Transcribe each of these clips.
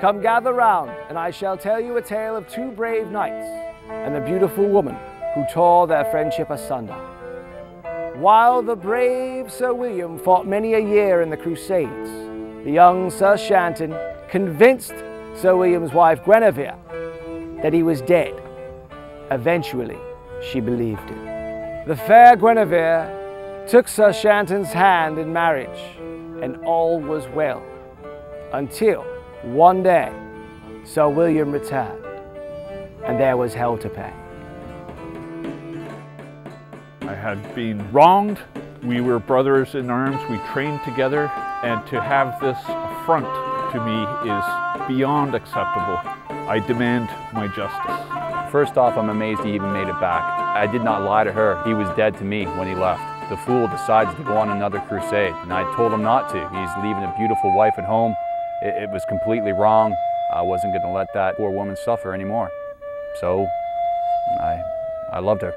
Come gather round, and I shall tell you a tale of two brave knights and the beautiful woman who tore their friendship asunder. While the brave Sir William fought many a year in the Crusades, the young Sir Shanton convinced Sir William's wife Guinevere that he was dead. Eventually, she believed it. The fair Guinevere took Sir Shanton's hand in marriage, and all was well, until one day Sir William returned, and there was hell to pay. I had been wronged. We were brothers in arms. We trained together, and to have this affront to me is beyond acceptable. I demand my justice. First off, I'm amazed he even made it back. I did not lie to her. He was dead to me when he left. The fool decides to go on another crusade, and I told him not to. He's leaving a beautiful wife at home. It was completely wrong. I wasn't going to let that poor woman suffer anymore. So I loved her.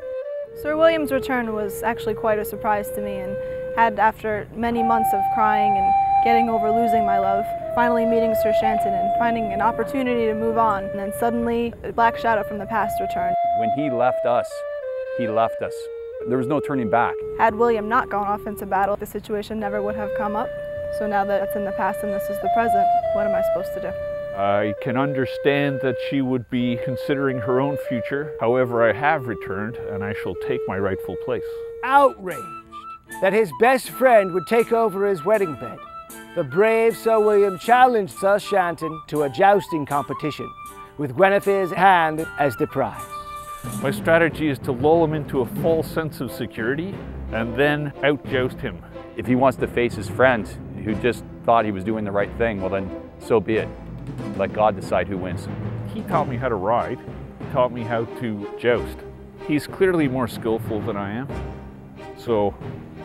Sir William's return was actually quite a surprise to me, and had, after many months of crying and getting over losing my love, finally meeting Sir Shanton and finding an opportunity to move on, and then suddenly a black shadow from the past returned. When he left us, he left us. There was no turning back. Had William not gone off into battle, the situation never would have come up. So now that it's in the past and this is the present, what am I supposed to do? I can understand that she would be considering her own future. However, I have returned, and I shall take my rightful place. Outraged that his best friend would take over his wedding bed, the brave Sir William challenged Sir Shanton to a jousting competition, with Guinevere's hand as the prize. My strategy is to lull him into a false sense of security and then out-joust him. If he wants to face his friend who just thought he was doing the right thing, well then, so be it. Let God decide who wins. He taught me how to ride. He taught me how to joust. He's clearly more skillful than I am. So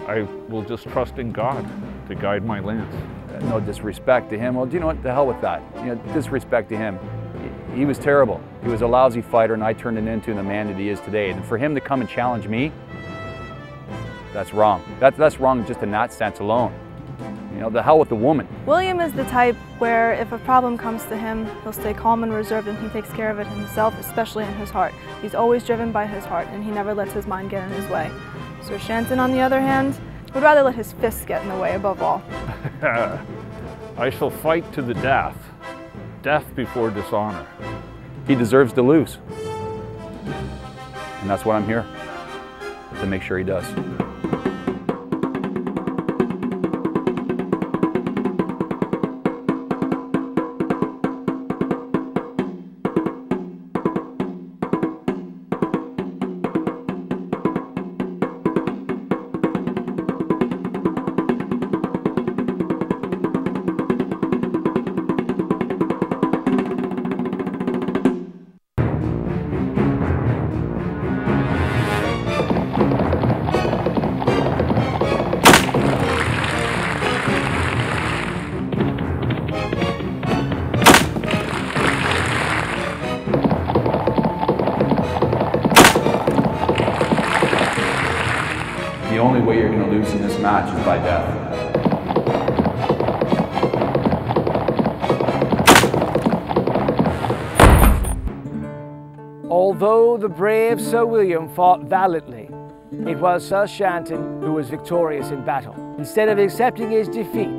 I will just trust in God to guide my lance. No disrespect to him. Well, do you know what? The hell with that. You know, disrespect to him. He was terrible. He was a lousy fighter, and I turned him into the man that he is today. And for him to come and challenge me, that's wrong. That's wrong just in that sense alone. You know, the hell with the woman. William is the type where if a problem comes to him, he'll stay calm and reserved, and he takes care of it himself, especially in his heart. He's always driven by his heart, and he never lets his mind get in his way. Sir Shanton, on the other hand, would rather let his fists get in the way above all. I shall fight to the death. Death before dishonor. He deserves to lose. And that's what I'm here, to make sure he does. The only way you're going to lose in this match is by death. Although the brave Sir William fought valiantly, it was Sir Shanton who was victorious in battle. Instead of accepting his defeat,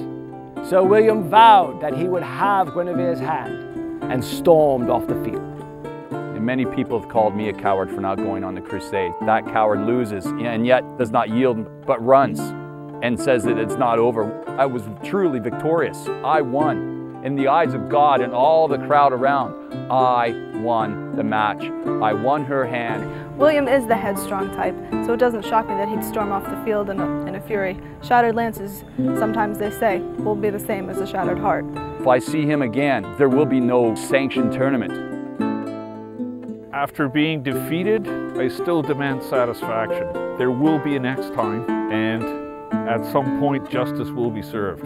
Sir William vowed that he would have Guinevere's hand and stormed off the field. And many people have called me a coward for not going on the crusade. That coward loses and yet does not yield, but runs and says that it's not over. I was truly victorious. I won. In the eyes of God and all the crowd around, I won the match. I won her hand. William is the headstrong type, so it doesn't shock me that he'd storm off the field in a fury. Shattered lances, sometimes they say, will be the same as a shattered heart. If I see him again, there will be no sanctioned tournament. After being defeated, I still demand satisfaction. There will be a next time, and at some point justice will be served.